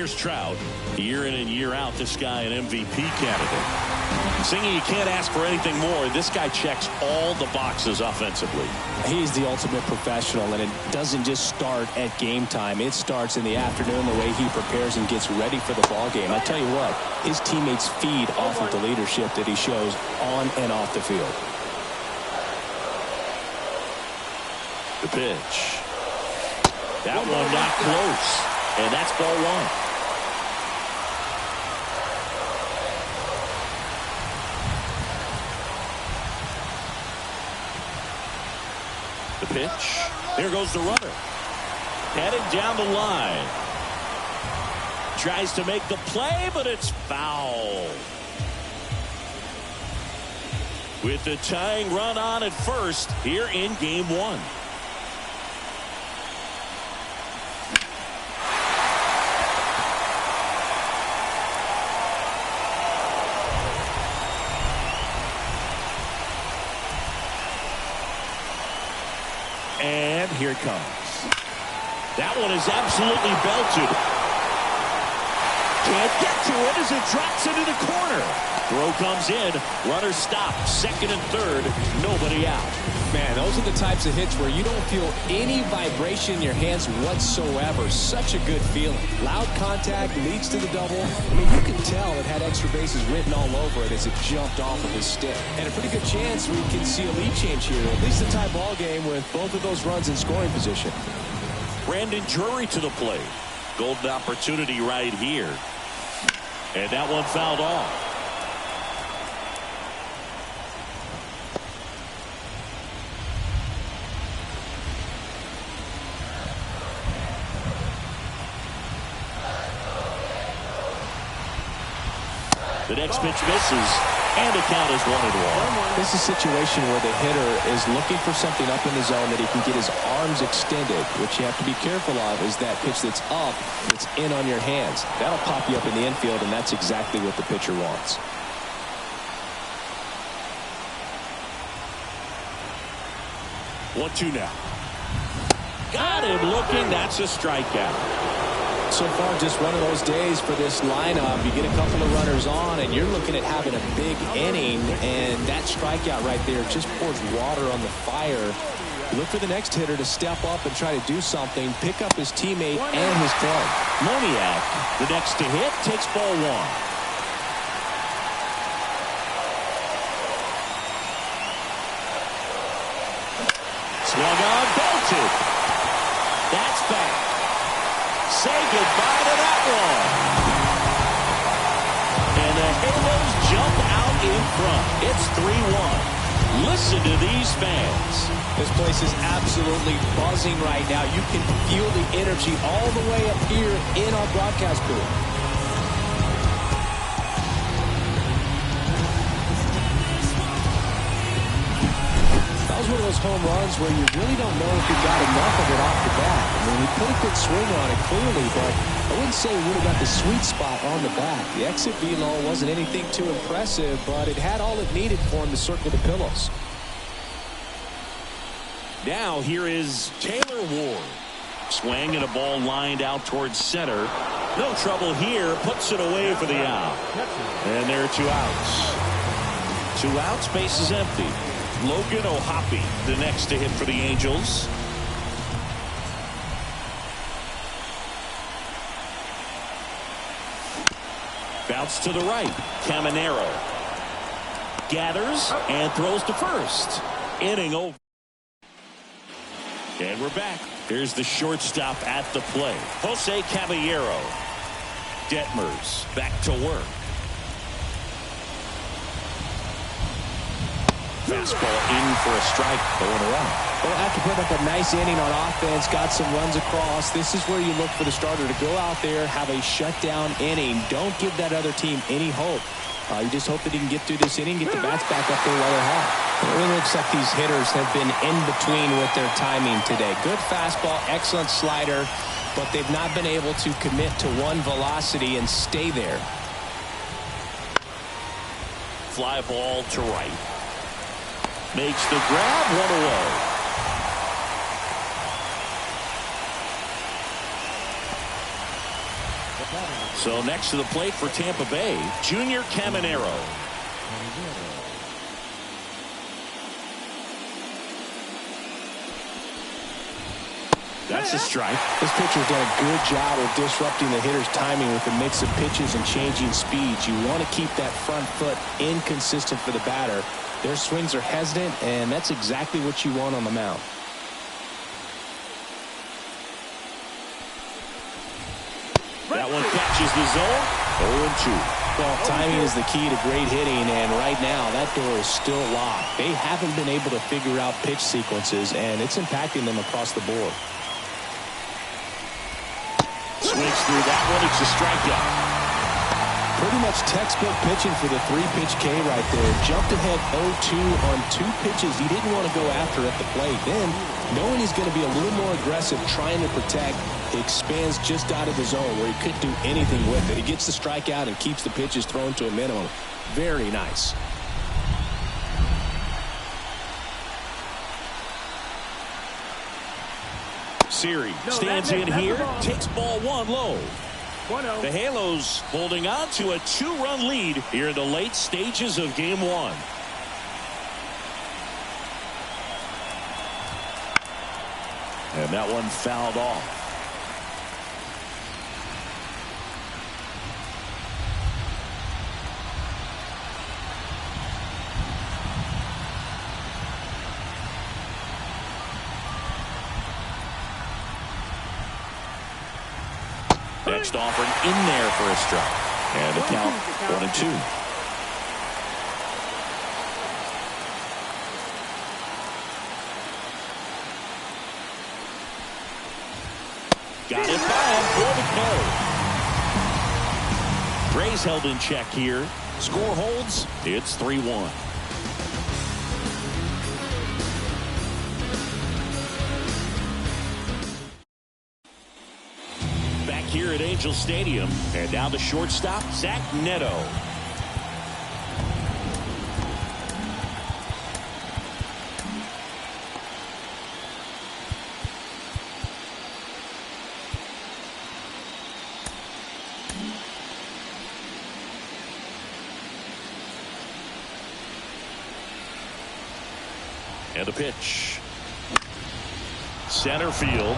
Here's Trout. Year in and year out, this guy an MVP candidate. Singing, you can't ask for anything more. This guy checks all the boxes offensively. He's the ultimate professional, and it doesn't just start at game time. It starts in the afternoon, the way he prepares and gets ready for the ball game. I tell you what, his teammates feed off of the leadership that he shows on and off the field. The pitch. That one not close. And that's ball one. The pitch. There goes the runner. Headed down the line. Tries to make the play, but it's foul. With the tying run on at first here in game one. And here it comes. That one is absolutely belted. Can't get to it as it drops into the corner. Throw comes in. Runner stopped. Second and third. Nobody out. Man, those are the types of hits where you don't feel any vibration in your hands whatsoever. Such a good feeling. Loud contact leads to the double. I mean, you can tell it had extra bases written all over it as it jumped off of his stick. And a pretty good chance we can see a lead change here. At least a tie ball game with both of those runs in scoring position. Brandon Drury to the plate. Golden opportunity right here. And that one fouled off. The next pitch misses, and the count is 1-1. This is a situation where the hitter is looking for something up in the zone that he can get his arms extended. What you have to be careful of is that pitch that's up, that's in on your hands. That'll pop you up in the infield, and that's exactly what the pitcher wants. One-two now. Got him looking. That's a strikeout. So far, just one of those days for this lineup. You get a couple of runners on, and you're looking at having a big inning, and that strikeout right there just pours water on the fire. Look for the next hitter to step up and try to do something, pick up his teammate and his club. Moniak, the next to hit, takes ball one. Swung on, belted. That's back. Say goodbye to that one. And the Halos jump out in front. It's 3-1. Listen to these fans. This place is absolutely buzzing right now. You can feel the energy all the way up here in our broadcast booth. That was one of those home runs where you really don't know if you got enough of it off the bat. I mean, he put a good swing on it clearly, but I wouldn't say he would have got the sweet spot on the bat. The exit velo wasn't anything too impressive, but it had all it needed for him to circle the pillows. Now here is Taylor Ward. Swing and a ball lined out towards center. No trouble here. Puts it away for the out. And there are 2 outs. 2 outs, base is empty. Logan O'Hoppe, the next to hit for the Angels. Bounce to the right. Caminero gathers and throws to first. Inning over. And we're back. Here's the shortstop at the plate. Jose Caballero. Detmers back to work. Fastball in for a strike, 0-1. Well, after putting up a nice inning on offense, got some runs across, this is where you look for the starter to go out there, have a shutdown inning. Don't give that other team any hope. You just hope that he can get through this inning, get the bats back up there while they're hot. It really looks like these hitters have been in between with their timing today. Good fastball, excellent slider, but they've not been able to commit to one velocity and stay there. Fly ball to right. Makes the grab, 1 away. So next to the plate for Tampa Bay, Junior Caminero. That's a strike. This pitcher's done a good job of disrupting the hitter's timing with a mix of pitches and changing speeds. You want to keep that front foot inconsistent for the batter. Their swings are hesitant, and that's exactly what you want on the mound. That one catches the zone. 0-2. Well, timing is the key to great hitting, and right now that door is still locked. They haven't been able to figure out pitch sequences, and it's impacting them across the board. Swings through that one. It's a strikeout. Pretty much textbook pitching for the 3-pitch K right there. Jumped ahead 0-2 on 2 pitches he didn't want to go after at the plate. Then, knowing he's going to be a little more aggressive trying to protect, he expands just out of the zone where he couldn't do anything with it. He gets the strikeout and keeps the pitches thrown to a minimum. Very nice. Siri stands in here, takes ball 1 low. The Halos holding on to a 2-run lead here in the late stages of game 1. And that one fouled off. Next offering in there for a strike. And the count 1-2. Got it by him for the carry. Gray's held in check here. Score holds. It's 3-1. Here at Angel Stadium, and now the shortstop, Zach Neto. And a pitch. Center field.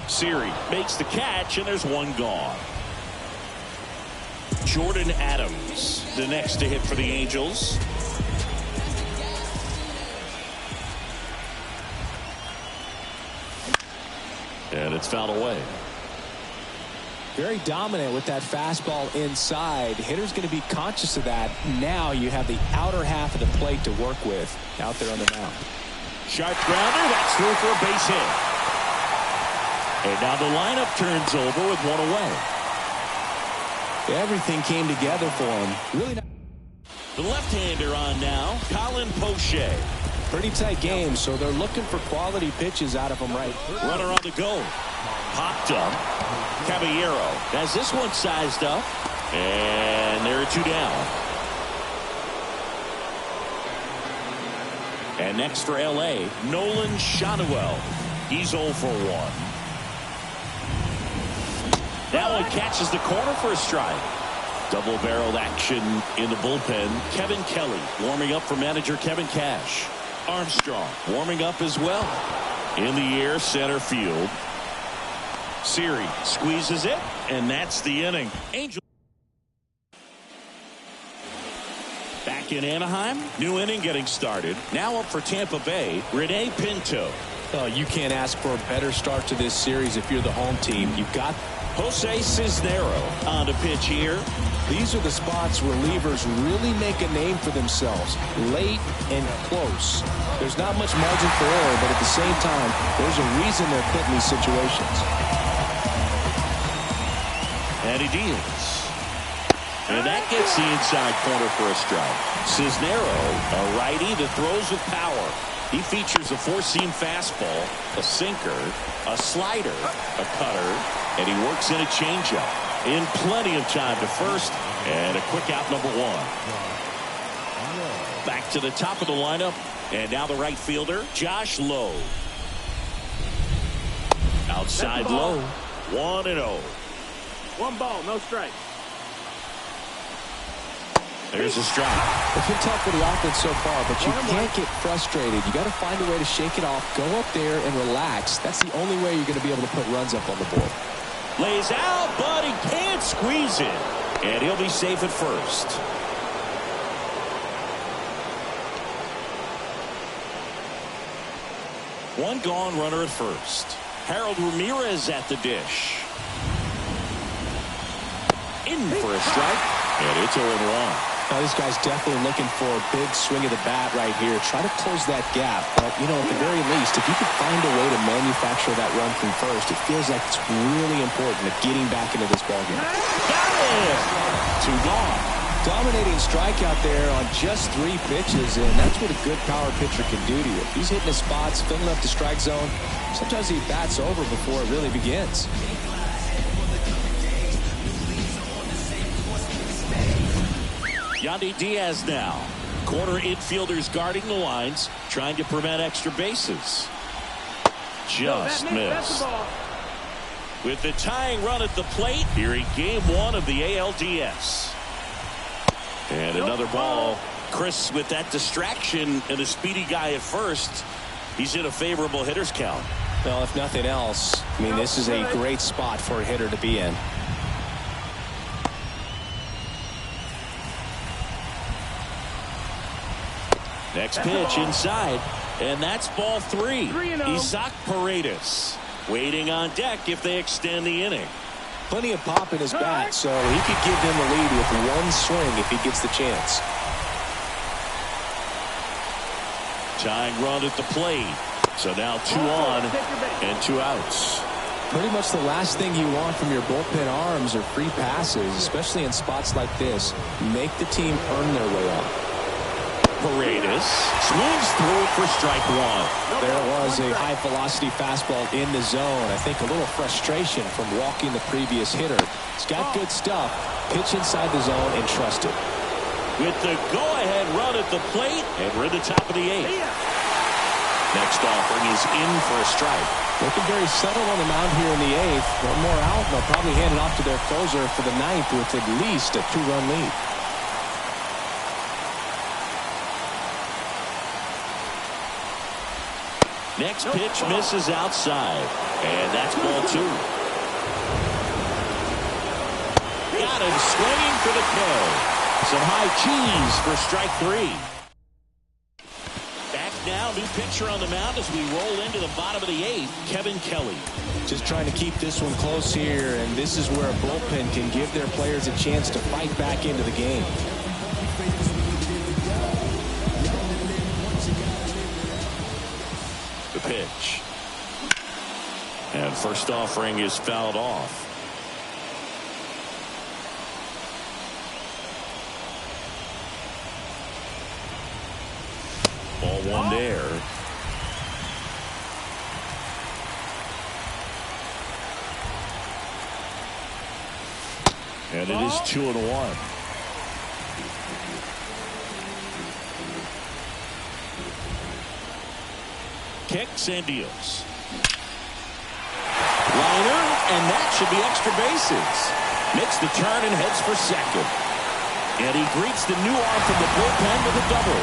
Siri makes the catch, and there's one gone. Jordan Adams, the next to hit for the Angels. And it's fouled away. Very dominant with that fastball inside. Hitter's going to be conscious of that. Now you have the outer half of the plate to work with out there on the mound. Sharp grounder. That's through for a base hit. And now the lineup turns over with one away. Everything came together for him. Really nice. The left-hander on now, Colin Poche. Pretty tight game, so they're looking for quality pitches out of him right. Runner on the go. Popped up. Caballero has this one sized up. And there are 2 down. And next for L.A., Nolan Shotwell. He's 0 for 1. That one catches the corner for a strike. Double-barreled action in the bullpen. Kevin Kelly warming up for manager Kevin Cash. Armstrong warming up as well. In the air, center field. Siri squeezes it, and that's the inning. Angel back in Anaheim. New inning getting started. Now up for Tampa Bay, Rene Pinto. Oh, you can't ask for a better start to this series if you're the home team. You've got Jose Cisnero on the pitch here. These are the spots where relievers really make a name for themselves. Late and close. There's not much margin for error, but at the same time, there's a reason they're put in these situations. And he deals. And that gets the inside corner for a strike. Cisnero, a righty that throws with power. He features a 4-seam fastball, a sinker, a slider, a cutter, and he works in a changeup. In plenty of time to first, and a quick out number 1. Back to the top of the lineup, and now the right fielder, Josh Lowe. Outside Lowe. 1-0. 1 ball, no strike. There's a strike. It's been tough for the offense so far, but you can't get frustrated. You got to find a way to shake it off, go up there and relax. That's the only way you're going to be able to put runs up on the board. Lays out, but he can't squeeze it. And he'll be safe at first. One gone, runner at first. Harold Ramirez at the dish. In for a strike, and it's 0-1. Now, this guy's definitely looking for a big swing of the bat right here. Try to close that gap. But, you know, at the very least, if you could find a way to manufacture that run from first, it feels like it's really important at getting back into this ballgame. Got it! 2 gone. Dominating strikeout there on just 3 pitches, and that's what a good power pitcher can do to you. If he's hitting his spots, filling up the strike zone, sometimes he bats over before it really begins. Yandy Diaz now. Corner infielders guarding the lines, trying to prevent extra bases. Just missed. With the tying run at the plate, here in Game 1 of the ALDS. And another ball. Chris, with that distraction and a speedy guy at first, he's in a favorable hitter's count. Well, if nothing else, I mean, this is a great spot for a hitter to be in. Next pitch inside, and that's ball 3. 3-0. Isaac Paredes waiting on deck if they extend the inning. Plenty of pop in his bat, so he could give them a lead with 1 swing if he gets the chance. Tying run at the plate. So now 2 on and 2 outs. Pretty much the last thing you want from your bullpen arms are free passes, especially in spots like this. Make the team earn their way up. Paredes swings through for strike 1. There was a high-velocity fastball in the zone. I think a little frustration from walking the previous hitter. He's got good stuff. Pitch inside the zone and trust it. With the go-ahead run at the plate, and we're at the top of the 8th. Next offering is in for a strike. Looking very settled on the mound here in the 8th. 1 more out, and they'll probably hand it off to their closer for the 9th with at least a 2-run lead. Next pitch misses outside, and that's ball 2. Got him swinging for the kill. Some high cheese for strike 3. Back now, new pitcher on the mound as we roll into the bottom of the 8th, Kevin Kelly. Just trying to keep this one close here, and this is where a bullpen can give their players a chance to fight back into the game. The pitch. And first offering is fouled off. Ball 1 there. And it is 2-1. Kicks and deals. Liner, and that should be extra bases. Makes the turn and heads for second. And he greets the new arm from the bullpen with a double.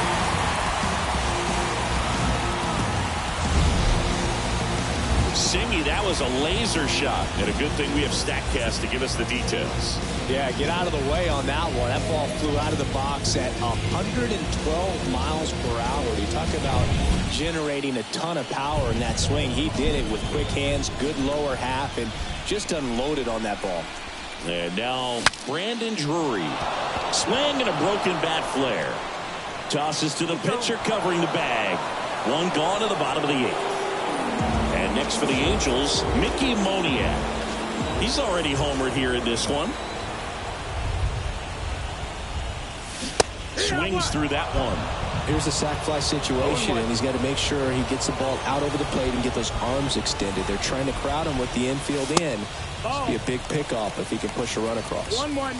Singy, that was a laser shot. And a good thing we have StatCast to give us the details. Yeah, get out of the way on that one. That ball flew out of the box at 112 miles per hour. You talk about generating a ton of power in that swing. He did it with quick hands, good lower half, and just unloaded on that ball. And now Brandon Drury. Swing and a broken bat flare. Tosses to the pitcher covering the bag. 1 gone to the bottom of the 8th. And next for the Angels, Mickey Moniak. He's already homered here in this one. Swings through that one. Here's a sac fly situation, and he's got to make sure he gets the ball out over the plate and get those arms extended. They're trying to crowd him with the infield in. This be a big pickoff if he can push a run across. 1-1.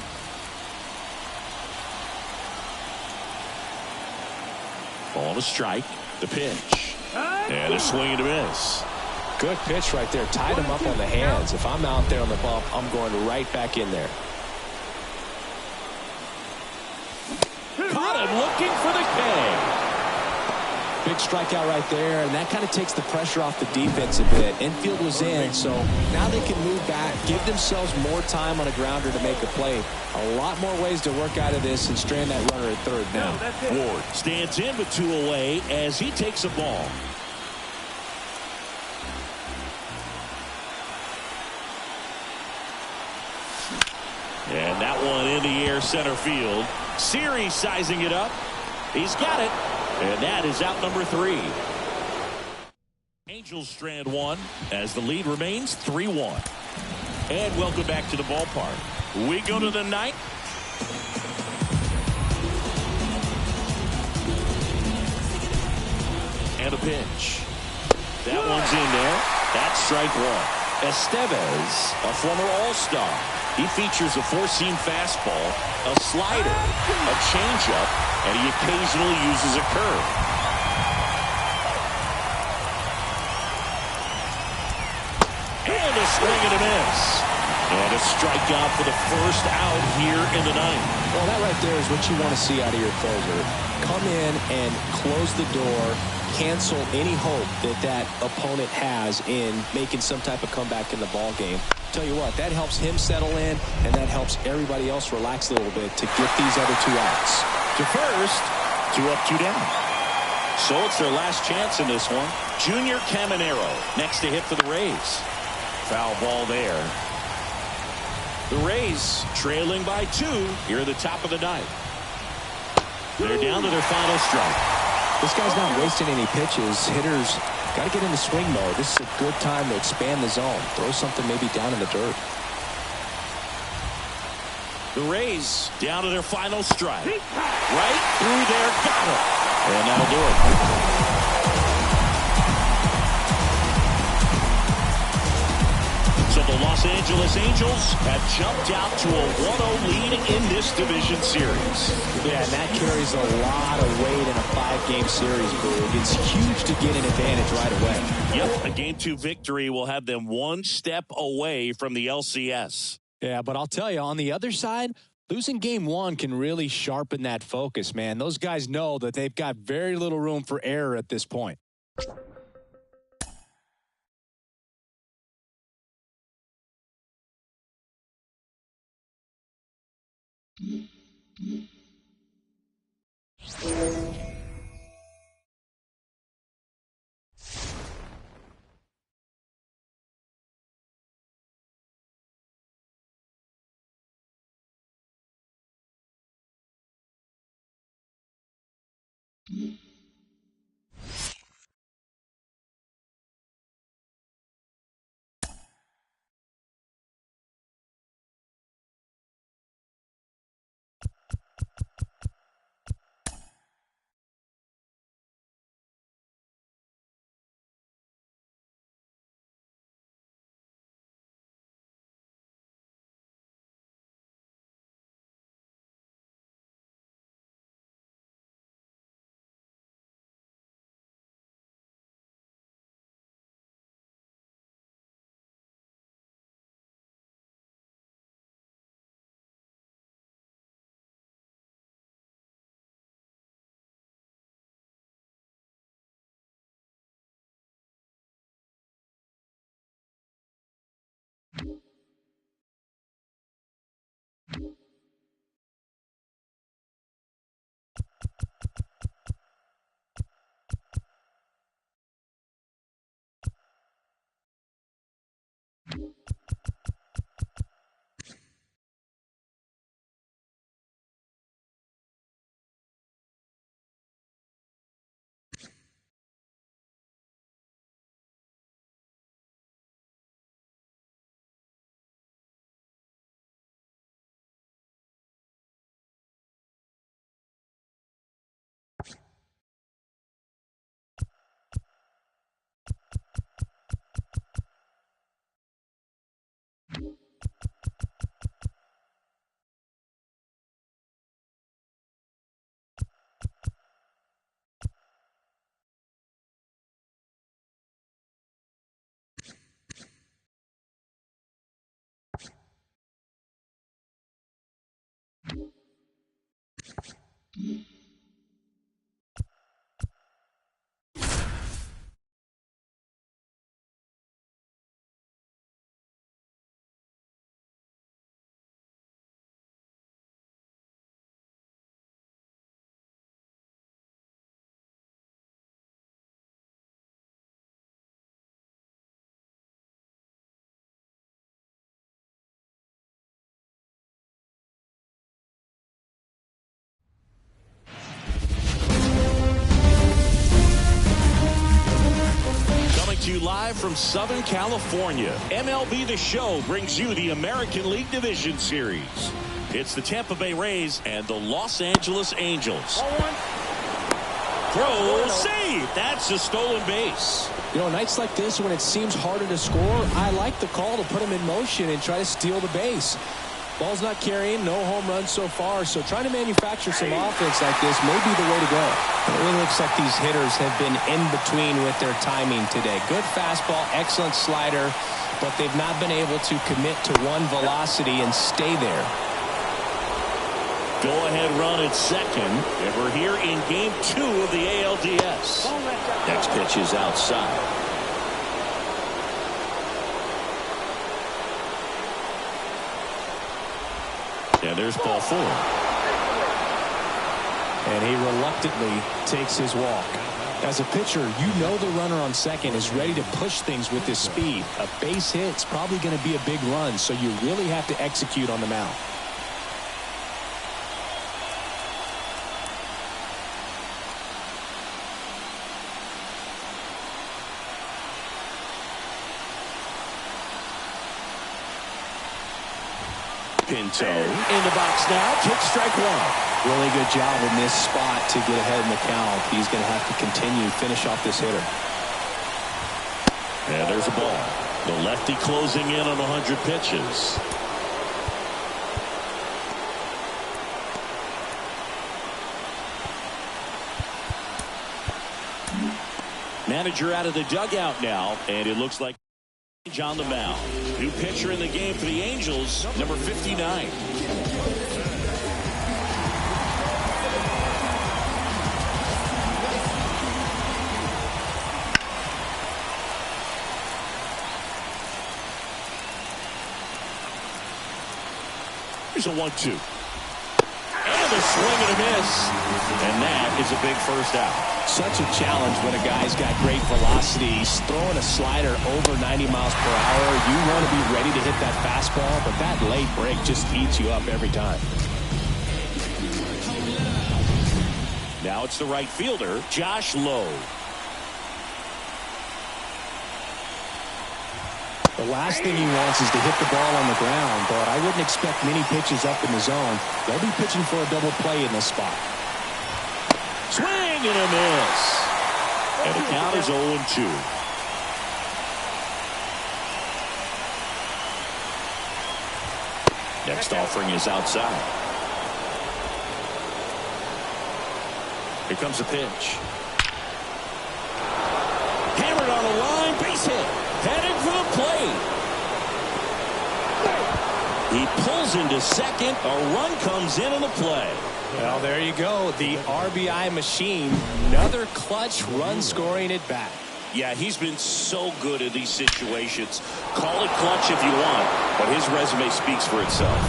Ball to strike. The pitch. And a swing and a miss. Good pitch right there. Tied him up on the hands. If I'm out there on the bump, I'm going right back in there. Caught him looking for the K. Big strikeout right there, and that kind of takes the pressure off the defense a bit. Infield was in, so now they can move back, give themselves more time on a grounder to make a play. A lot more ways to work out of this and strand that runner at third now. Ward stands in with 2 away as he takes a ball. And that one in the air center field. Series sizing it up. He's got it. And that is out number 3. Angels strand 1 as the lead remains 3-1. And welcome back to the ballpark. We go to the 9th. And a pitch. That one's in there. That's strike 1. Estevez, a former All-Star. He features a 4-seam fastball, a slider, a changeup, and he occasionally uses a curve. And a swing and a miss. And a strikeout for the first out here in the 9th. Well, that right there is what you want to see out of your closer. Come in and close the door, cancel any hope that that opponent has in making some type of comeback in the ball game. Tell you what, that helps him settle in, and that helps everybody else relax a little bit to get these other 2 outs. To first, 2 up, 2 down. So it's their last chance in this one. Junior Caminero next to hit for the Rays. Foul ball there. The Rays trailing by 2 here at the top of the 9th. They're down to their final strike. This guy's not wasting any pitches. Hitters got to get into swing mode. This is a good time to expand the zone. Throw something maybe down in the dirt. The Rays down to their final strike. Right through there. Got it. And that'll do it. So the Los Angeles Angels have jumped out to a 1-0 lead in this division series. Yeah, and that carries a lot of weight in a 5-game series, Boog. It's huge to get an advantage right away. Yep, a Game 2 victory will have them 1 step away from the LCS. Yeah, but I'll tell you, on the other side, losing Game 1 can really sharpen that focus, man. Those guys know that they've got very little room for error at this point. To you live from Southern California, MLB The Show brings you the American League Division Series. It's the Tampa Bay Rays and the Los Angeles Angels. Throw, save. That's a stolen base. You know, nights like this when it seems harder to score, I like the call to put him in motion and try to steal the base. Ball's not carrying, no home runs so far, so trying to manufacture some offense like this may be the way to go. It looks like these hitters have been in between with their timing today. Good fastball, excellent slider, but they've not been able to commit to one velocity and stay there. Go-ahead run at second, and we're here in Game 2 of the ALDS. Next pitch is outside. And there's ball 4. And he reluctantly takes his walk. As a pitcher, you know the runner on second is ready to push things with his speed. A base hit's probably going to be a big run, so you really have to execute on the mound. Pinto in the box now. Takes strike 1. Really good job in this spot to get ahead in the count. He's going to have to continue, finish off this hitter. And there's a ball. The lefty closing in on 100 pitches. Manager out of the dugout now, and it looks like on the mound. New pitcher in the game for the Angels, number 59. Here's a 1-2. And a swing and a miss. And that is a big first out. Such a challenge when a guy's got great velocity. He's throwing a slider over 90 miles per hour. You want to be ready to hit that fastball, but that late break just eats you up every time. Now it's the right fielder, Josh Lowe. The last thing he wants is to hit the ball on the ground, but I wouldn't expect many pitches up in the zone. They'll be pitching for a double play in this spot. Swing and a miss. And the count is 0-2. Next offering is outside. Here comes the pitch. Hammered on the line, base hit. Headed for the plate. He pulls into second. A run comes in on the play. Well, there you go. The RBI machine. Another clutch run scoring at bat. Yeah, he's been so good in these situations. Call it clutch if you want, but his resume speaks for itself.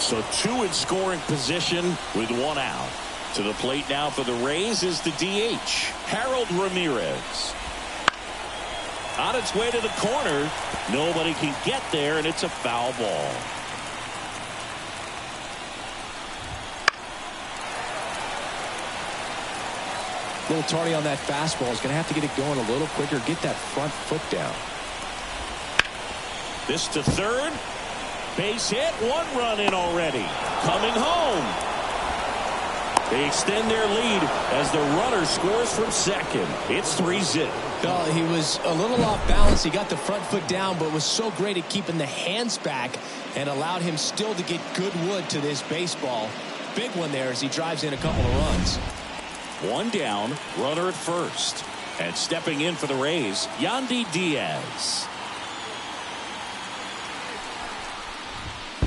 So 2 in scoring position with 1 out. To the plate now for the Rays is the DH, Harold Ramirez. On its way to the corner. Nobody can get there, and it's a foul ball. A little tardy on that fastball. He's going to have to get it going a little quicker. Get that front foot down. This to third. Base hit. 1 run in already. Coming home. They extend their lead as the runner scores from second. It's 3-0. Well, he was a little off balance. He got the front foot down, but was so great at keeping the hands back and allowed him still to get good wood to this baseball. Big one there as he drives in a couple of runs. 1 down, runner at first. And stepping in for the Rays, Yandy Diaz.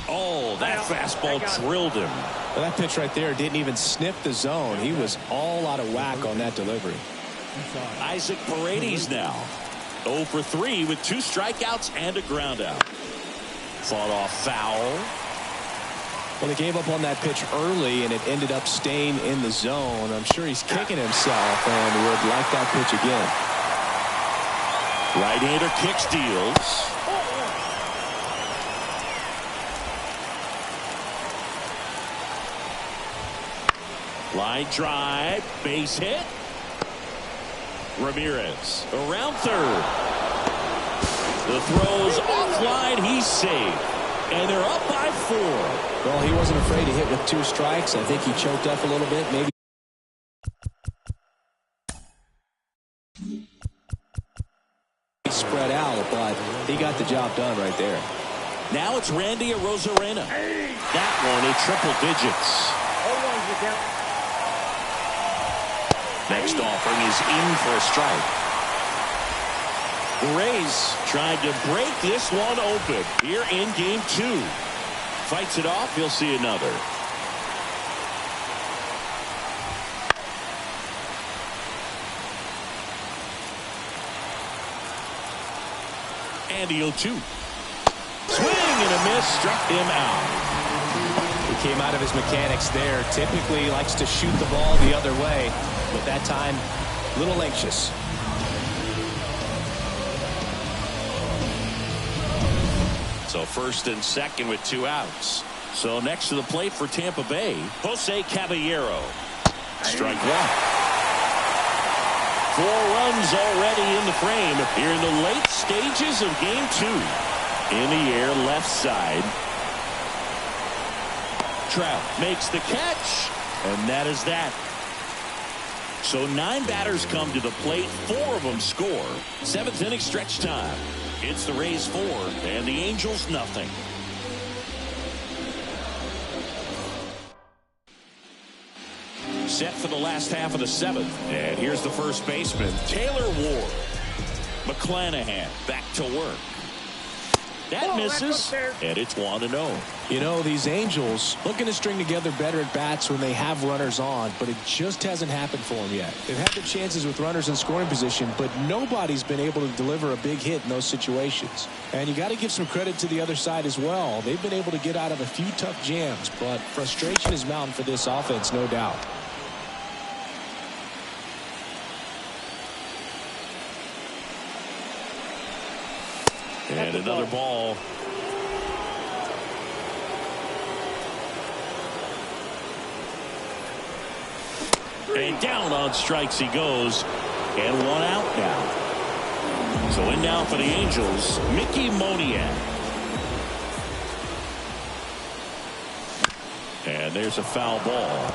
Oh, that fastball drilled him. Well, that pitch right there didn't even sniff the zone. He was all out of whack on that delivery. Isaac Paredes now 0 for 3 with 2 strikeouts and a ground out. Fought off foul. Well, they gave up on that pitch early, and it ended up staying in the zone. I'm sure he's kicking himself and would like that pitch again. Right-hander kick steals. Line drive, base hit. Ramirez around third. The throw's offline, he's safe. And they're up by 4. Well, he wasn't afraid to hit with 2 strikes. I think he choked up a little bit, maybe. Spread out, but he got the job done right there. Now it's Randy Arozarena. That one in triple digits. Next offering is in for a strike. The Rays trying to break this one open here in game 2. Fights it off. He'll see another. And the 0-2. Swing and a miss. Struck him out. He came out of his mechanics there. Typically he likes to shoot the ball the other way, but that time a little anxious. So first and second with 2 outs. So next to the plate for Tampa Bay, Jose Caballero. Strike 1. 4 runs already in the frame here in the late stages of game 2. In the air, left side. Trout makes the catch, and that is that. So 9 batters come to the plate, 4 of them score. 7th inning stretch time. It's the Rays 4 and the Angels nothing. Set for the last half of the 7th. And here's the first baseman, Taylor Ward. McClanahan back to work. That misses, and it's 1-0. You know, these Angels looking to string together better at bats when they have runners on, but it just hasn't happened for them yet. They've had their chances with runners in scoring position, but nobody's been able to deliver a big hit in those situations. And you got to give some credit to the other side as well. They've been able to get out of a few tough jams, but frustration is mounting for this offense, no doubt. And another ball. And down on strikes he goes. And 1 out now. So in now for the Angels, Mickey Moniak. And there's a foul ball.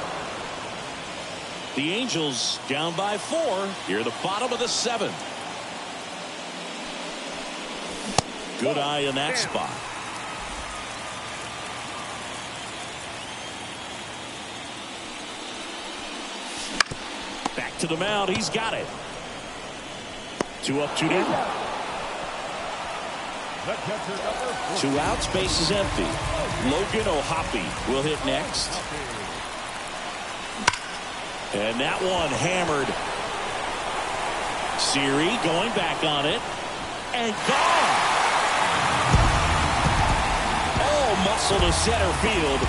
The Angels down by 4 here at the bottom of the 7th. Good eye in that spot. Back to the mound. He's got it. 2 up, 2 down. 2 outs, base is empty. Logan O'Hoppe will hit next. And that one hammered. Siri going back on it. And gone. Muscle to center field.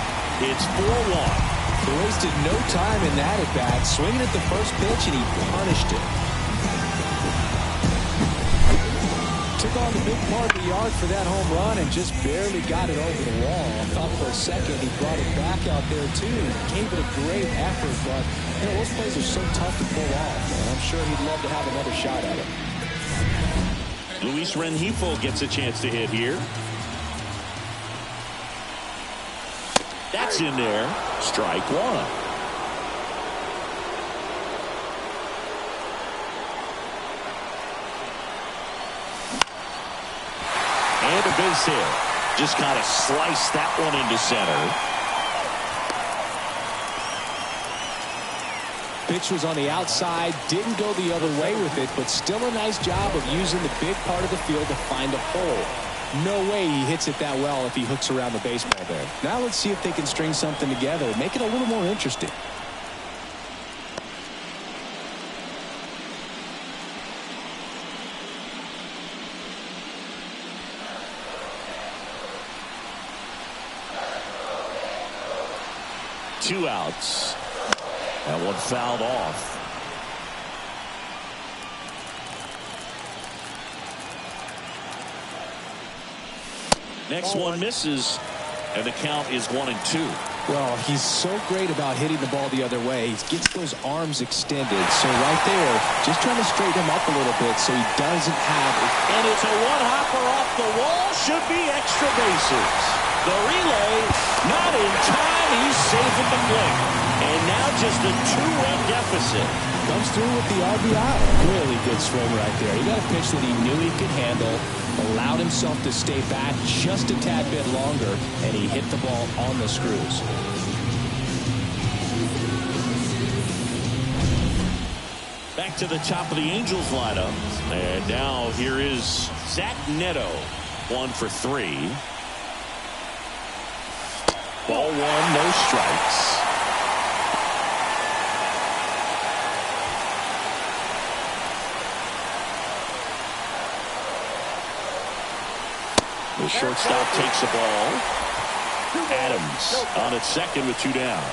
It's 4-1. He wasted no time in that at bat, swinging at the first pitch, and he punished it. Took on the big part of the yard for that home run and just barely got it over the wall. I thought for a second he brought it back out there too. Gave it a great effort, but you know, those plays are so tough to pull off, and I'm sure he'd love to have another shot at it. Luis Rengifo gets a chance to hit here. That's in there. Strike 1. And a base hit. Just kind of sliced that one into center. Pitch was on the outside, didn't go the other way with it, but still a nice job of using the big part of the field to find a hole. No way he hits it that well if he hooks around the baseball there. Now let's see if they can string something together, make it a little more interesting. Two outs. That one fouled off. Next one misses, and the count is 1-2. Well, he's so great about hitting the ball the other way. He gets those arms extended. So right there, just trying to straighten him up a little bit so he doesn't have it. And it's a one-hopper off the wall. Should be extra bases. The relay, not in time. He's safe at the plate. And now just a two-run deficit. Comes through with the RBI. Really good swing right there. He got a pitch that he knew he could handle, allowed himself to stay back just a tad bit longer, and he hit the ball on the screws. Back to the top of the Angels lineup. And now here is Zach Neto. 1 for 3. Ball 1, no strikes. The shortstop takes the ball. Adams on at second with 2 down.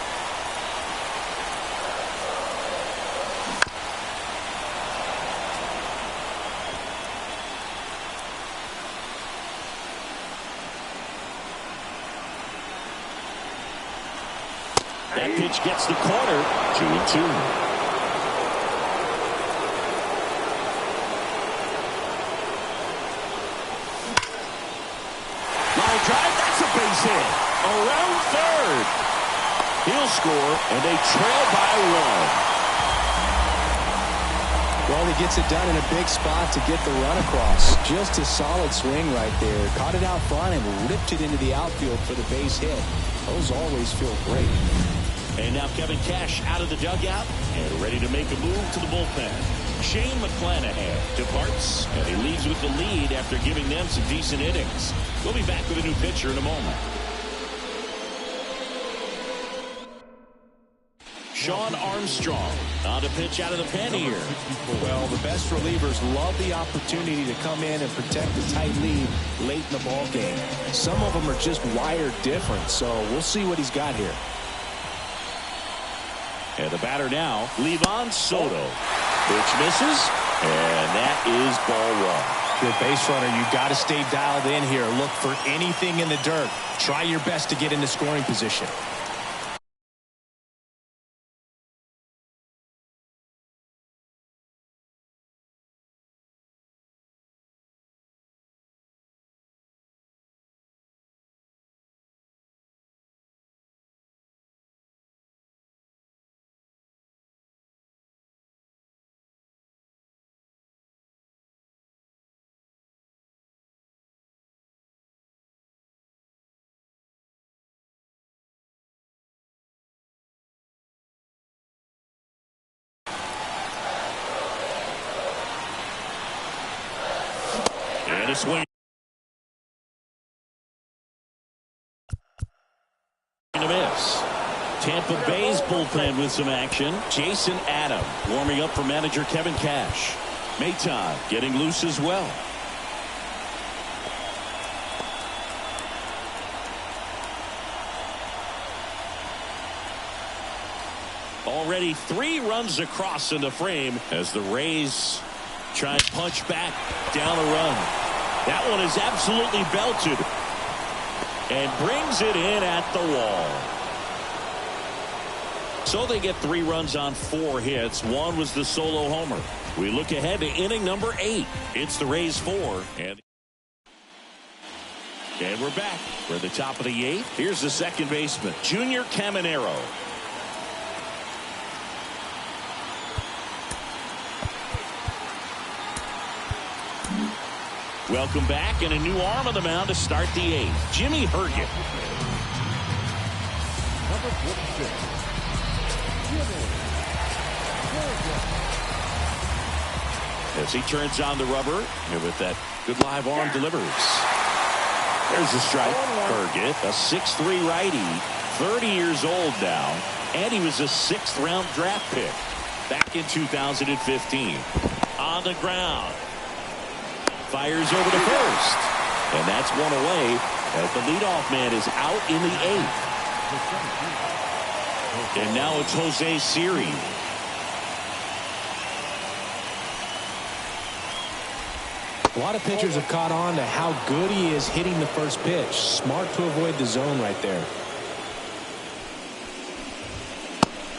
That pitch gets the corner. 2-2. Drive, that's a base hit. Around third. He'll score, and they trail by 1. Well, he gets it done in a big spot to get the run across. Just a solid swing right there. Caught it out front and ripped it into the outfield for the base hit. Those always feel great. And now Kevin Cash out of the dugout and ready to make a move to the bullpen. Shane McClanahan departs, and he leaves with the lead after giving them some decent innings. We'll be back with a new pitcher in a moment. Sean Armstrong on to pitch out of the pen here. Well, the best relievers love the opportunity to come in and protect the tight lead late in the ball game. Some of them are just wired different, so we'll see what he's got here. And the batter now, Livan Soto. Pitch misses, and that is ball 1. Good base runner, you got to stay dialed in here. Look for anything in the dirt. Try your best to get into scoring position. And a swing. A miss. Tampa Bay's bullpen with some action. Jason Adam warming up for manager Kevin Cash. Maton getting loose as well. Already 3 runs across in the frame as the Rays try and punch back down a run. That one is absolutely belted and brings it in at the wall. So they get 3 runs on 4 hits. 1 was the solo homer. We look ahead to inning number 8. It's the Rays 4. And we're back. We're at the top of the 8th. Here's the second baseman, Junior Caminero. Welcome back, and a new arm on the mound to start the 8th. Jimmy Herget. Number 46, Jimmy Herget. As he turns on the rubber, and with that good live arm delivers. There's a strike. Burgett, a 6'3" righty, 30 years old now, and he was a 6th-round draft pick back in 2015. On the ground. Fires over to first. And that's one away as the leadoff man is out in the 8th. And now it's Jose Siri. A lot of pitchers have caught on to how good he is hitting the first pitch. Smart to avoid the zone right there.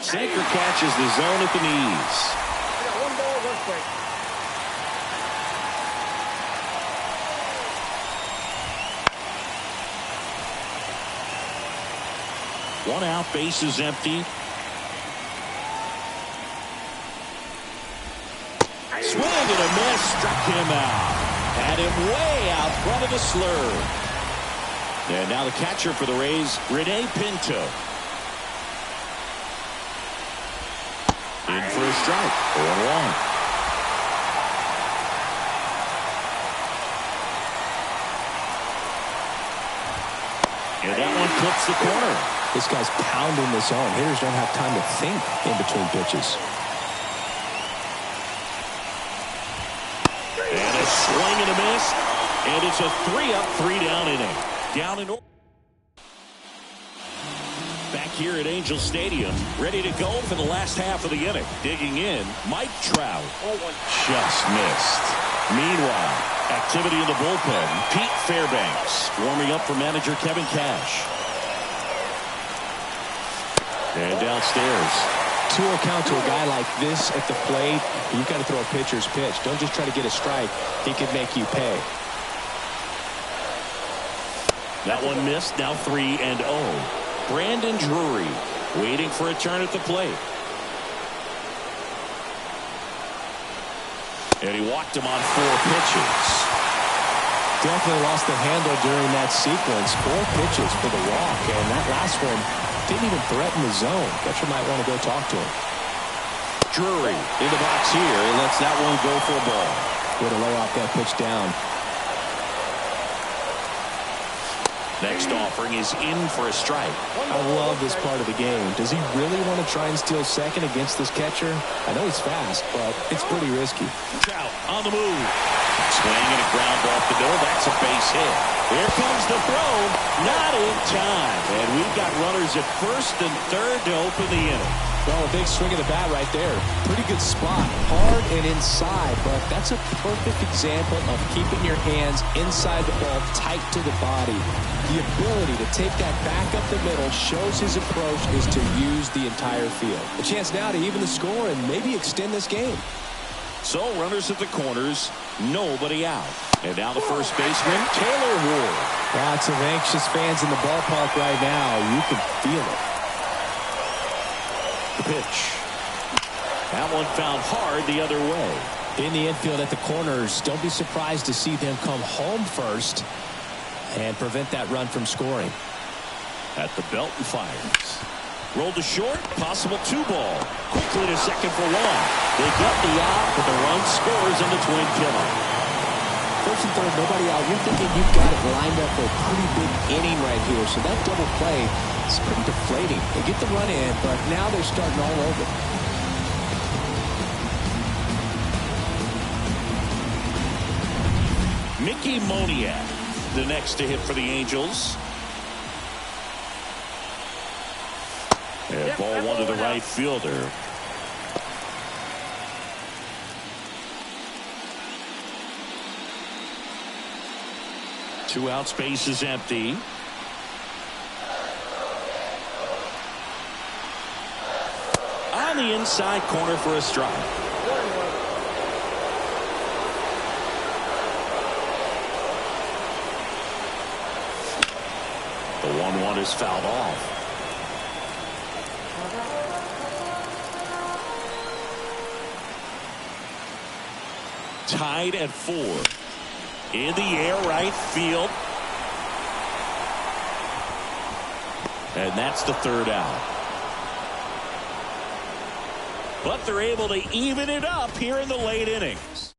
Sinker catches the zone at the knees. One ball, one strike. One out, base is empty. Swing and a miss, struck him out. Had him way out front of the slurve. And now the catcher for the Rays, Rene Pinto. In for a strike, 0-1. And that one clips the corner. This guy's pounding the zone. Hitters don't have time to think in between pitches. And a swing and a miss. And it's a 3-up, 3-down inning. Down in order. Back here at Angel Stadium, ready to go for the last half of the inning. Digging in, Mike Trout. Just missed. Meanwhile, activity in the bullpen. Pete Fairbanks warming up for manager Kevin Cash. And downstairs. 2-0 count to a guy like this at the plate. You've got to throw a pitcher's pitch. Don't just try to get a strike. He could make you pay. That one missed. Now 3-0. Brandon Drury waiting for a turn at the plate. And he walked him on 4 pitches. Definitely lost the handle during that sequence. 4 pitches for the walk. And that last one didn't even threaten the zone. Catcher might want to go talk to him. Drury in the box here and lets that one go for a ball. Way to lay off that pitch down. Next offering is in for a strike. I love this part of the game. Does he really want to try and steal second against this catcher? I know he's fast, but it's pretty risky. Trout on the move. Swing and a ground off the middle. That's a base hit. Here comes the throw. Not in time. And we've got runners at first and third to open the inning. Well, a big swing of the bat right there. Pretty good spot. Hard and inside, but that's a perfect example of keeping your hands inside the ball, tight to the body. The ability to take that back up the middle shows his approach is to use the entire field. A chance now to even the score and maybe extend this game. So runners at the corners, nobody out. And now the first baseman, Taylor Ward. Lots of anxious fans in the ballpark right now. You can feel it. The pitch. That one found hard the other way. In the infield at the corners, don't be surprised to see them come home first and prevent that run from scoring. At the belt and fires. Rolled to short, possible 2-ball. Quickly to second for 1. They get the out, but the run scores in the twin killer. First and third, nobody out. You're thinking you've got it lined up for a pretty big inning right here. So that double play is pretty deflating. They get the run in, but now they're starting all over. Mickey Moniak, the next to hit for the Angels. And ball 1 to the right fielder. Two out, space is empty. On the inside corner for a strike. The 1-1 is fouled off. Tied at 4. In the air, right field. And that's the third out. But they're able to even it up here in the late innings.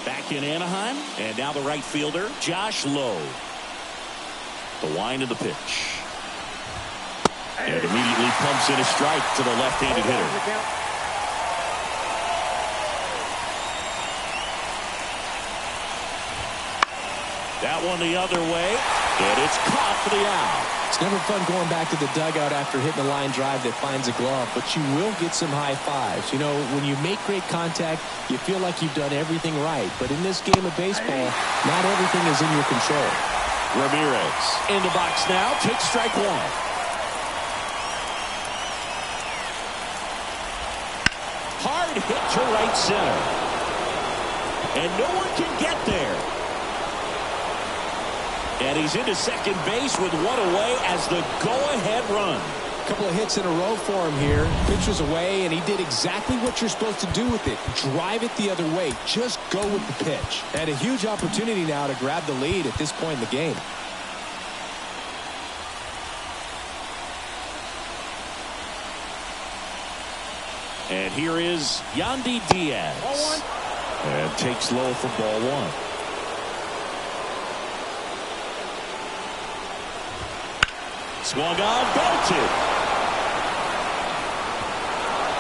Back back in Anaheim. And now the right fielder, Josh Lowe. The wind of the pitch. And immediately pumps in a strike to the left-handed hitter. That one the other way, and it's caught for the out. It's never fun going back to the dugout after hitting a line drive that finds a glove, but you will get some high fives. You know, when you make great contact, you feel like you've done everything right. But in this game of baseball, not everything is in your control. Ramirez in the box now, takes strike one. Hard hit to right center. And no one can get there. And he's into second base with one away as the go-ahead run. A couple of hits in a row for him here. Pitch was away, and he did exactly what you're supposed to do with it. Drive it the other way. Just go with the pitch. And a huge opportunity now to grab the lead at this point in the game. And here is Yandy Diaz. And takes low for ball one. Swung on, belted.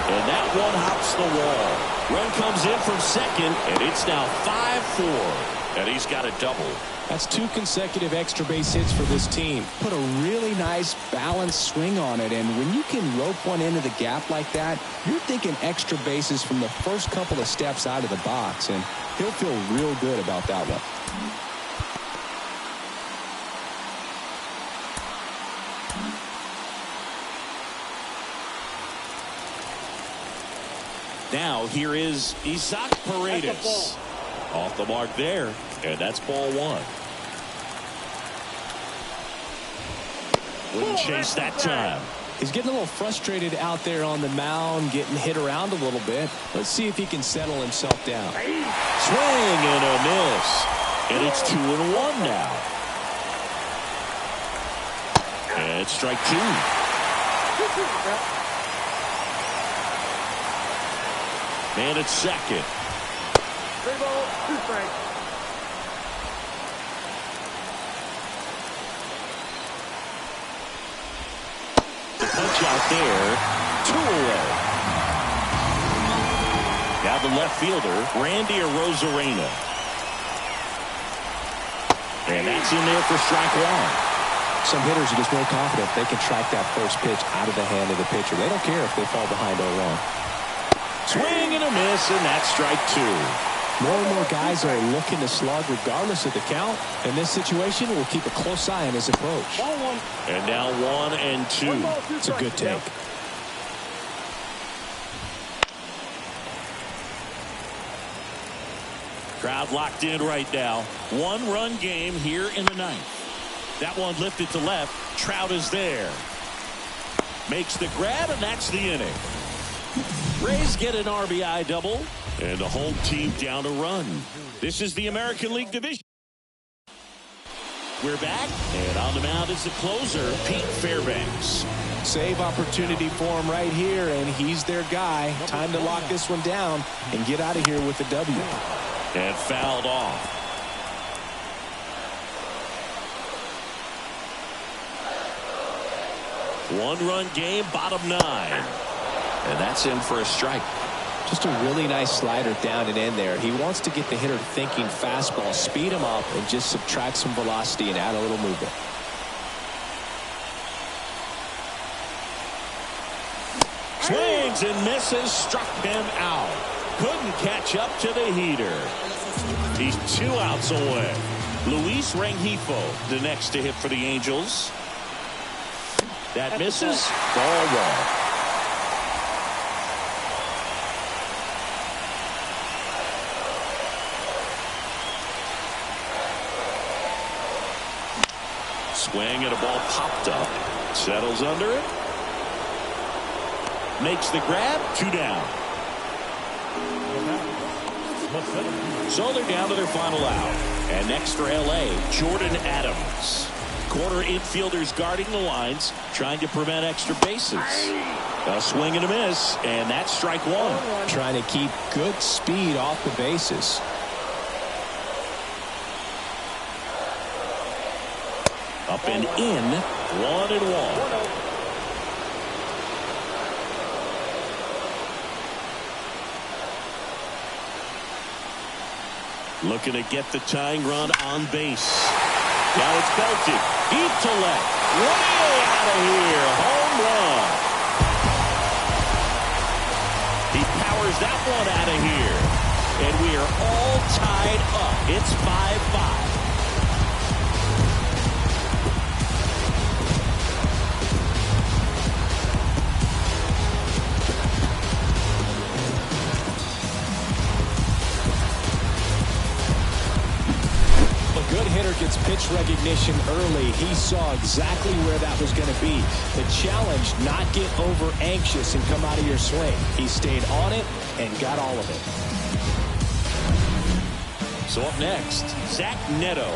And that one hops the wall. Run comes in from second, and it's now 5-4. And he's got a double. That's 2 consecutive extra base hits for this team. Put a really nice balanced swing on it, and when you can rope one into the gap like that, you're thinking extra bases from the first couple of steps out of the box, and he'll feel real good about that one. Now here is Isaac Paredes. Off the mark there, and that's ball one. Wouldn't chase that time. He's getting a little frustrated out there on the mound, getting hit around a little bit. Let's see if he can settle himself down. Swing and a miss. And it's 2-1 now. And it's strike two. Man at second. 3 balls, 2 strikes. The punch out there. 2 away. Now the left fielder, Randy Arozarena. And that's in there for strike one. Some hitters are just more confident they can track that first pitch out of the hand of the pitcher. They don't care if they fall behind 0-1. Swing and a miss, and that's strike two. More and more guys are looking to slug regardless of the count. In this situation, we'll keep a close eye on his approach. Ball one. And now 1-2. It's a good take. Crowd locked in right now. 1-run game here in the ninth. That one lifted to left. Trout is there. Makes the grab, and that's the inning. Rays get an RBI double, and the home team down a run. This is the American League Division. We're back, and on the mound is the closer, Pete Fairbanks. Save opportunity for him right here, and he's their guy. Time to lock this one down and get out of here with a W. And fouled off. One-run game, bottom 9. And that's in for a strike. Just a really nice slider down and in there. He wants to get the hitter thinking fastball, speed him up, and just subtract some velocity and add a little movement. Swings and misses, struck him out. Couldn't catch up to the heater. He's 2 outs away. Luis Rengifo, the next to hit for the Angels. That misses, ball one. Swing and a ball popped up. Settles under it. Makes the grab. 2 down. So they're down to their final out. And next for L.A., Jordan Adams. Corner infielders guarding the lines, trying to prevent extra bases. A swing and a miss, and that's strike one. Trying to keep good speed off the bases. Up and in, 1-1. Looking to get the tying run on base. Now it's belted. Deep to left. Way out of here. Home run. He powers that one out of here. And we are all tied up. It's 5-5. Gets pitch recognition early. He saw exactly where that was going to be. The challenge, not get over anxious and come out of your swing. He stayed on it and got all of it. So up next, Zach Neto.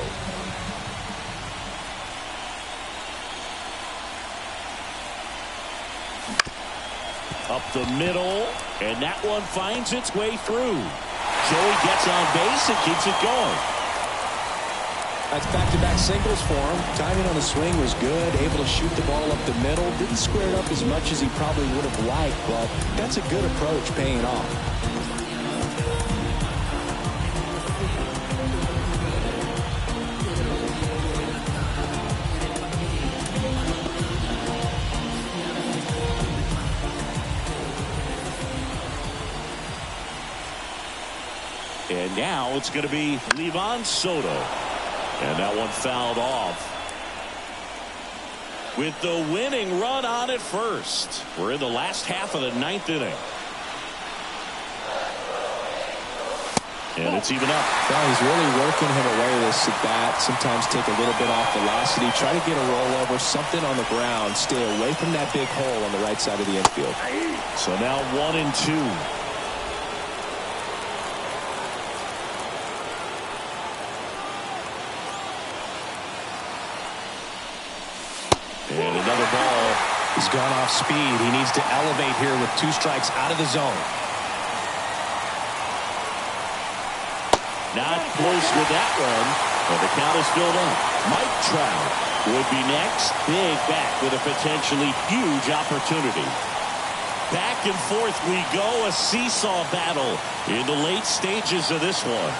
Up the middle, and that one finds its way through. Joey gets on base and keeps it going. That's back-to-back singles for him. Timing on the swing was good. Able to shoot the ball up the middle. Didn't square it up as much as he probably would have liked, but that's a good approach, paying off. And now it's going to be Livan Soto. And that one fouled off. With the winning run on at first. We're in the last half of the 9th inning. And it's even up. Well, he's really working him away this at bat. Sometimes take a little bit off velocity. Try to get a rollover, something on the ground. Stay away from that big hole on the right side of the infield. So now 1-2. And another ball. He's gone off speed. He needs to elevate here with 2 strikes out of the zone. Not close with that one, but the count is filled up. Mike Trout would be next. Big back with a potentially huge opportunity. Back and forth we go. A seesaw battle in the late stages of this one.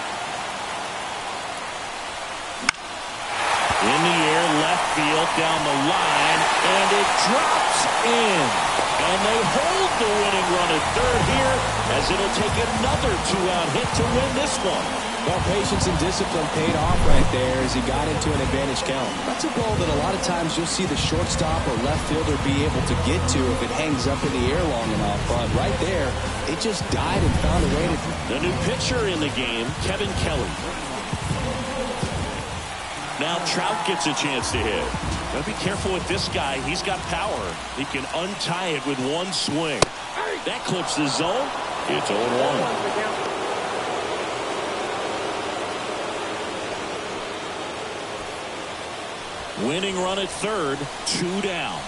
In the air, left field, down the line, and it drops in. And they hold the winning run at third here, as it'll take another 2-out hit to win this one. Well, patience and discipline paid off right there as he got into an advantage count. That's a ball that a lot of times you'll see the shortstop or left fielder be able to get to if it hangs up in the air long enough. But right there, it just died and found a way to... The new pitcher in the game, Kevin Kelly. Now Trout gets a chance to hit. Gotta be careful with this guy. He's got power. He can untie it with one swing. That clips the zone. It's 0-1. Winning run at third, 2 down.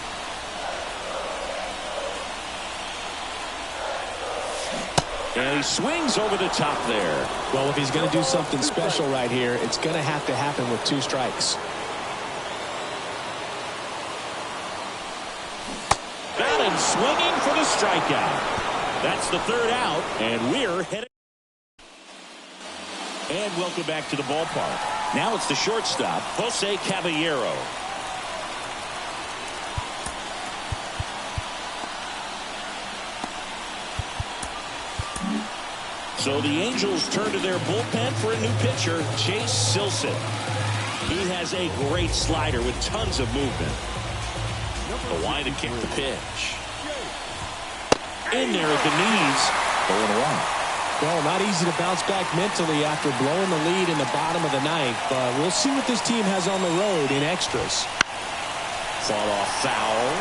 And he swings over the top there. Well, if he's going to do something special right here, it's going to have to happen with 2 strikes. Got him swinging for the strikeout. That's the 3rd out, and we're heading. And welcome back to the ballpark. Now it's the shortstop, Jose Caballero. So the Angels turn to their bullpen for a new pitcher, Chase Silseth. He has a great slider with tons of movement. The line to kick the pitch. In there at the knees, 0-1. Well, not easy to bounce back mentally after blowing the lead in the bottom of the 9th, but we'll see what this team has on the road in extras. Fought off foul.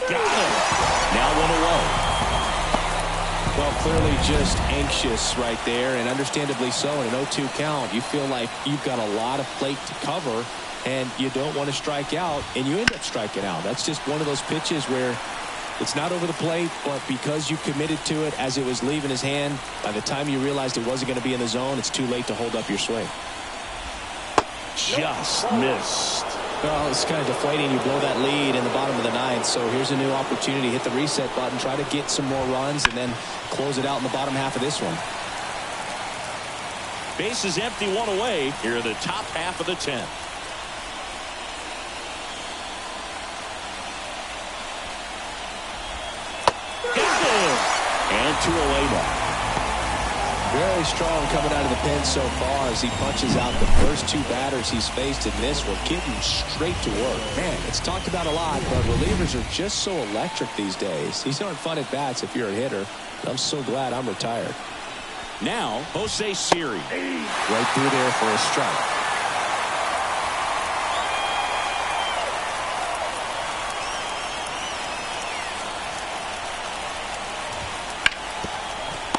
Got him. Now 1-0. Well, clearly just anxious right there, and understandably so. In an 0-2 count, you feel like you've got a lot of plate to cover, and you don't want to strike out, and you end up striking out. That's just one of those pitches where It's not over the plate, but because you committed to it as it was leaving his hand, by the time you realized it wasn't going to be in the zone, it's too late to hold up your swing. Just missed. Well, it's kind of deflating. You blow that lead in the bottom of the ninth, so here's a new opportunity. Hit the reset button, try to get some more runs, and then close it out in the bottom half of this one. Base is empty, one away. Here in the top half of the 10th. And 2 away now. Very strong coming out of the pen so far as he punches out the first 2 batters he's faced in this one, getting straight to work. Man, it's talked about a lot, but relievers are just so electric these days. These aren't fun at bats if you're a hitter. I'm so glad I'm retired. Now, Jose Siri. Right through there for a strike.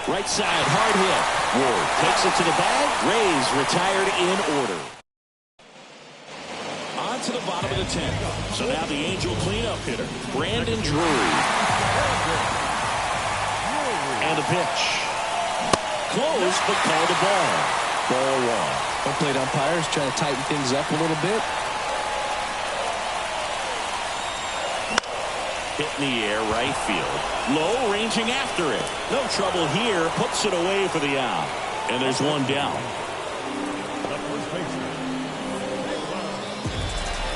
Right side, hard hit. Ward takes it to the bag. Rays retired in order. On to the bottom of the 10th. So now the Angel cleanup hitter, Brandon Drury. And the pitch. Close, but called a ball. Ball 1. Home plate umpires trying to tighten things up a little bit. Hit in the air, right field. Low, ranging after it. No trouble here. Puts it away for the out. And there's one down.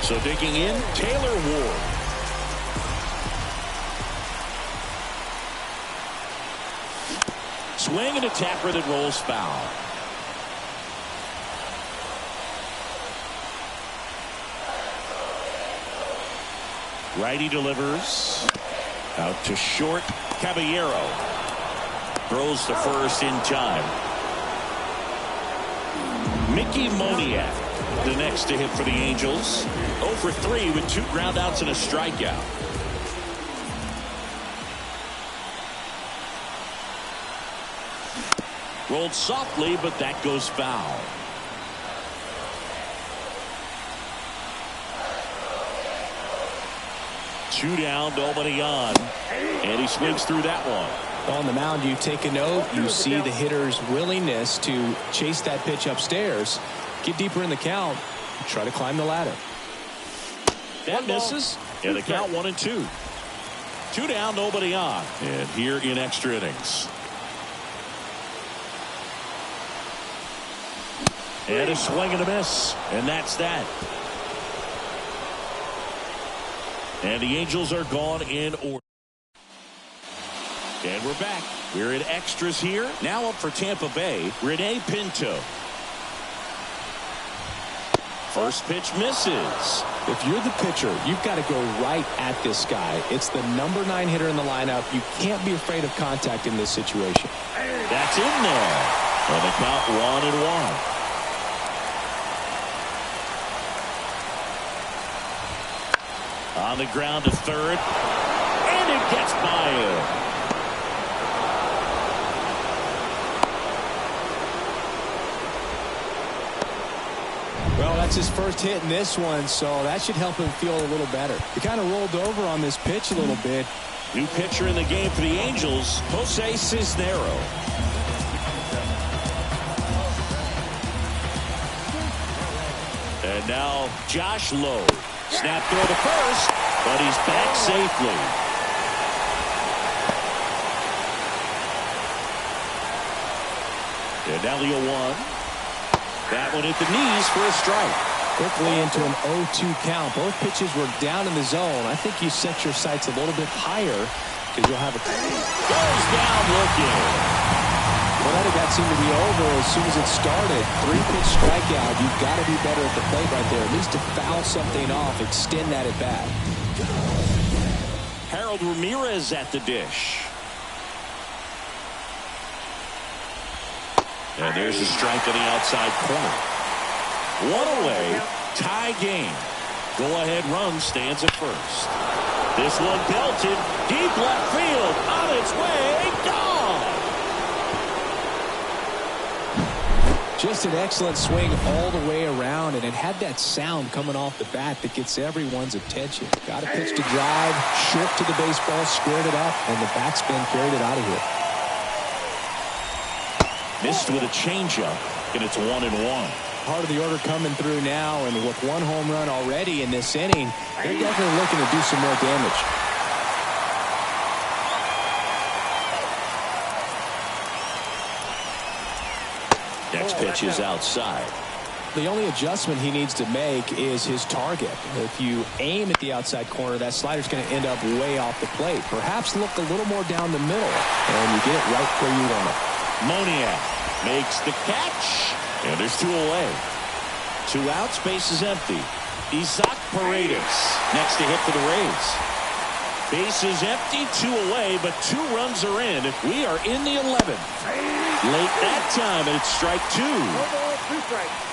So digging in, Taylor Ward. Swing and a tapper that rolls foul. Righty delivers. Out to short. Caballero throws to first in time. Mickey Moniak, the next to hit for the Angels. 0 for 3 with 2 groundouts and a strikeout. Rolled softly, but that goes foul. Two down, nobody on. And he swings through that one. On the mound, you take a note. You see the hitter's willingness to chase that pitch upstairs, get deeper in the count, try to climb the ladder. That misses. And the count 1 and 2. 2 down, nobody on. And here in extra innings. And a swing and a miss. And that's that. And the Angels are gone in order. And we're back. We're in extras here. Now up for Tampa Bay, Rene Pinto. First pitch misses. If you're the pitcher, you've got to go right at this guy. It's the number 9 hitter in the lineup. You can't be afraid of contact in this situation. That's in there. And the count 1-1. On the ground to third. And it gets by him. Well, that's his first hit in this one, so that should help him feel a little better. He kind of rolled over on this pitch a little bit. New pitcher in the game for the Angels, Jose Cisnero. And now Josh Lowe. Snap throw to first, but he's back safely. And now the 0-1. That one hit the knees for a strike. Quickly into an 0-2 count. Both pitches were down in the zone. I think you set your sights a little bit higher because you'll have a... Goes down looking. Well, that got seemed to be over as soon as it started. 3-pitch strikeout. You've got to be better at the plate right there. At least to foul something off, extend that at bat. Harold Ramirez at the dish. And there's a strike to the outside corner. 1 away, tie game. Go-ahead run stands at first. This one belted, deep left field, on its way, gone! Just an excellent swing all the way around, and it had that sound coming off the bat that gets everyone's attention. Got a pitch to drive, short to the baseball, squared it up, and the backspin carried it out of here. Missed with a changeup, and it's 1-1. Part of the order coming through now, and with one home run already in this inning, they're definitely looking to do some more damage. Next pitch is outside. The only adjustment he needs to make is his target. If you aim at the outside corner, that slider's going to end up way off the plate. Perhaps look a little more down the middle, and you get it right where you want it. Moniak makes the catch, and there's 2 away. 2 outs, base is empty. Isaac Paredes next to hit for the Rays. Base is empty, 2 away, but 2 runs are in. We are in the 11th. Late that time, and it's strike 2. 1 ball, 2 strikes.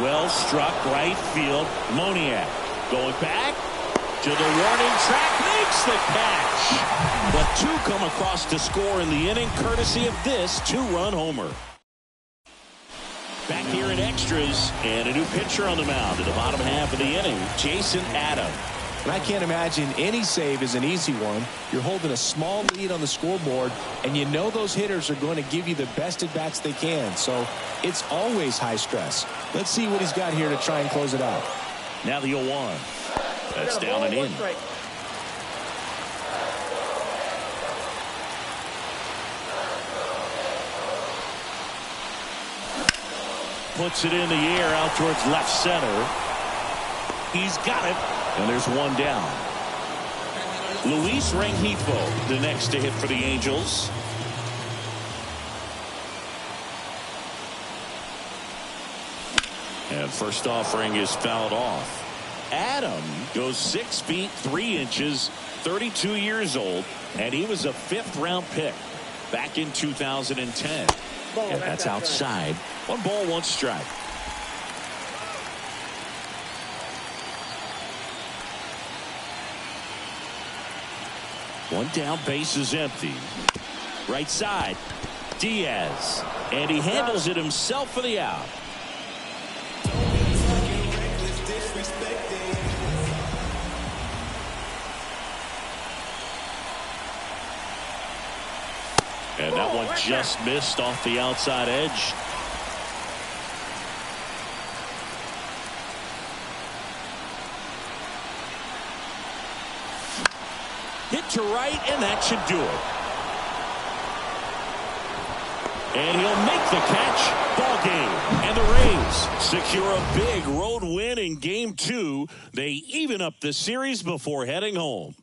Well struck right field. Moniak going back to the warning track, makes the catch. But 2 come across to score in the inning, courtesy of this 2-run homer. Back here in extras, and a new pitcher on the mound in the bottom half of the inning, Jason Adam. And I can't imagine any save is an easy one. You're holding a small lead on the scoreboard, and you know those hitters are going to give you the best at-bats they can. So it's always high stress. Let's see what he's got here to try and close it out. Now the 0-1. That's down and in. Puts it in the air out towards left center. He's got it. And there's 1 down. Luis Rengifo, the next to hit for the Angels. And first offering is fouled off. Adam goes 6 feet 3 inches, 32 years old, and he was a 5th-round pick back in 2010. And that's outside. 1 ball, 1 strike. One down, base is empty. Right side, Diaz. And he handles it himself for the out. And that one just missed off the outside edge. Hit to right, and that should do it. And he'll make the catch. Ball game. And the Rays secure a big road win in Game 2. They even up the series before heading home.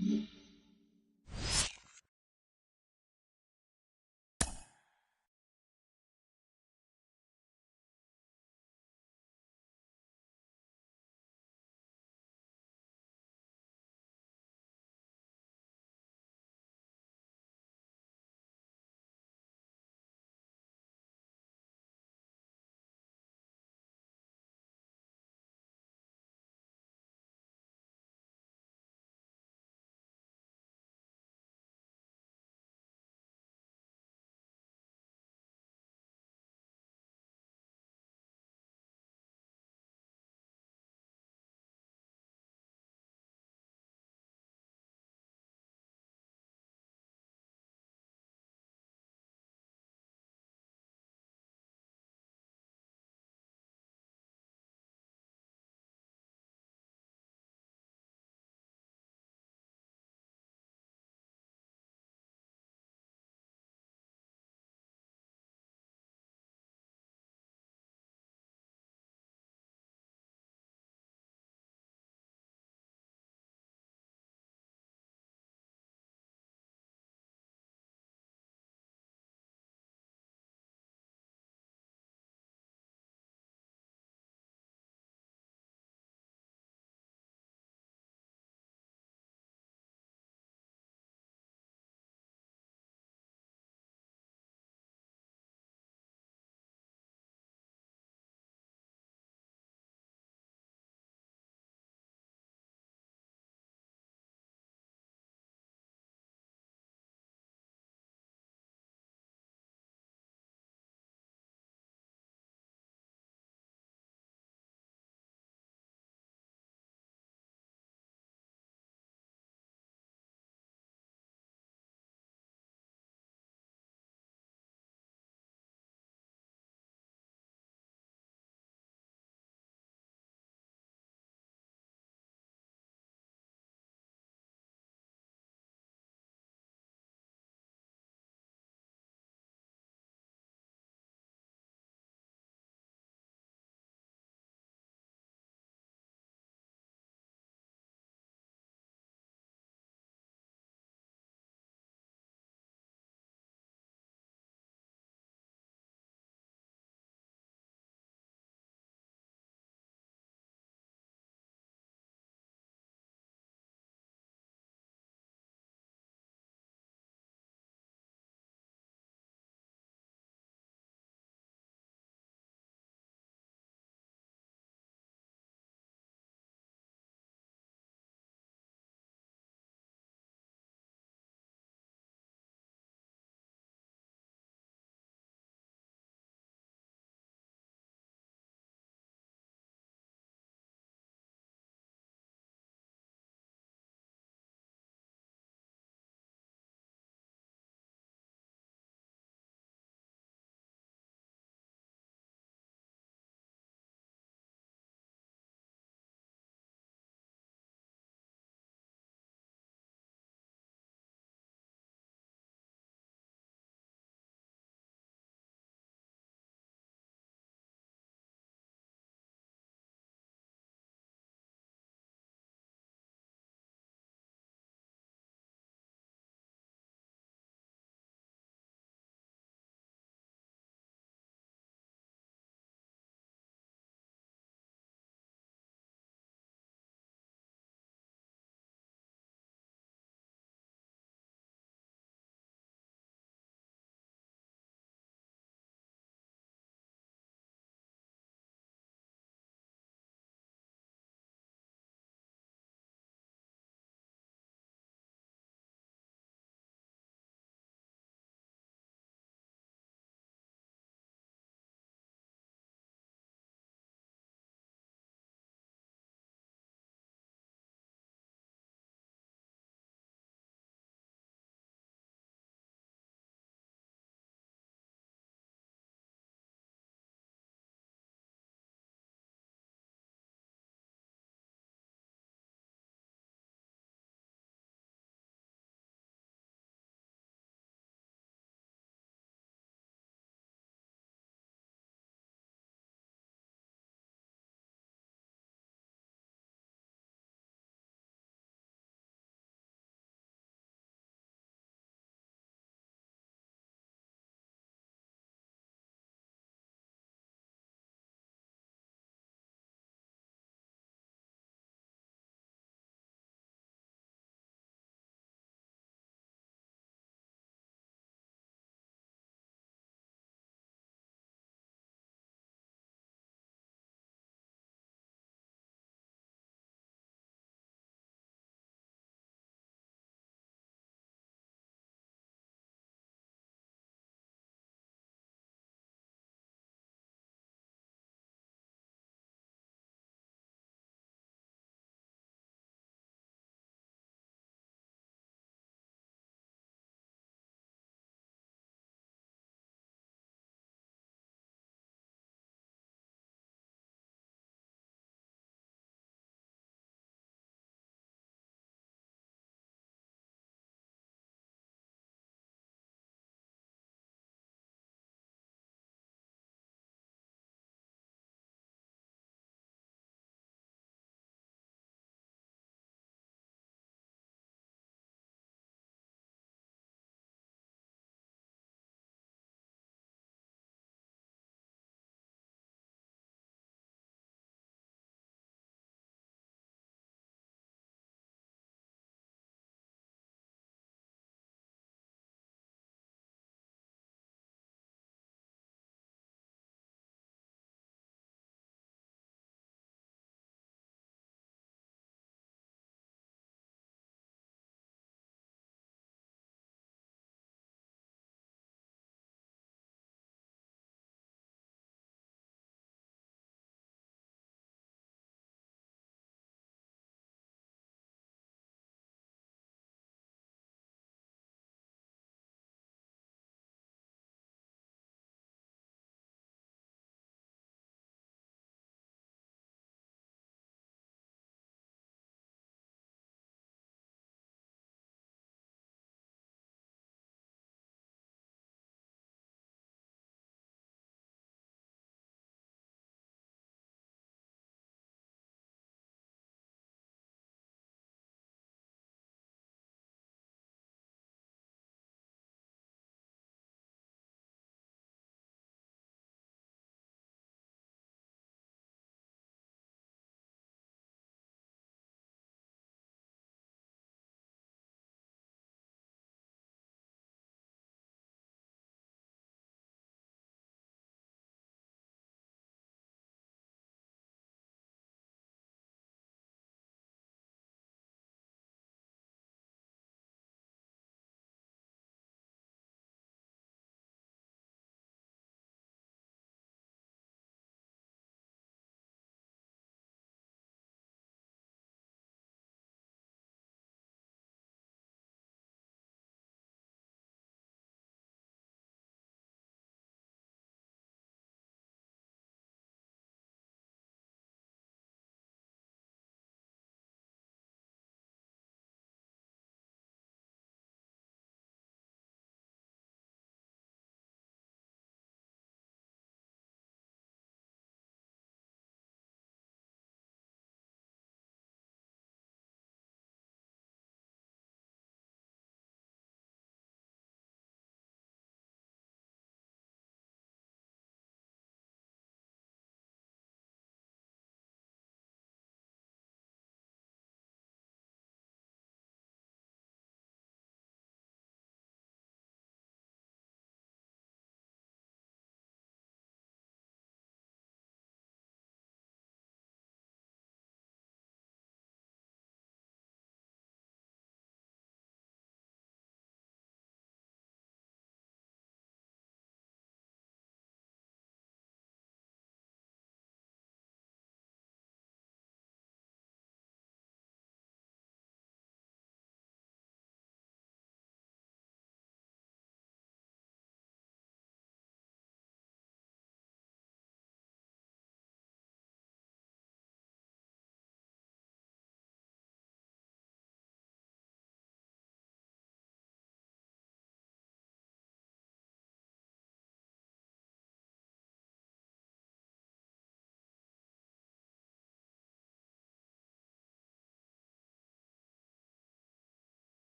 Mm-hmm.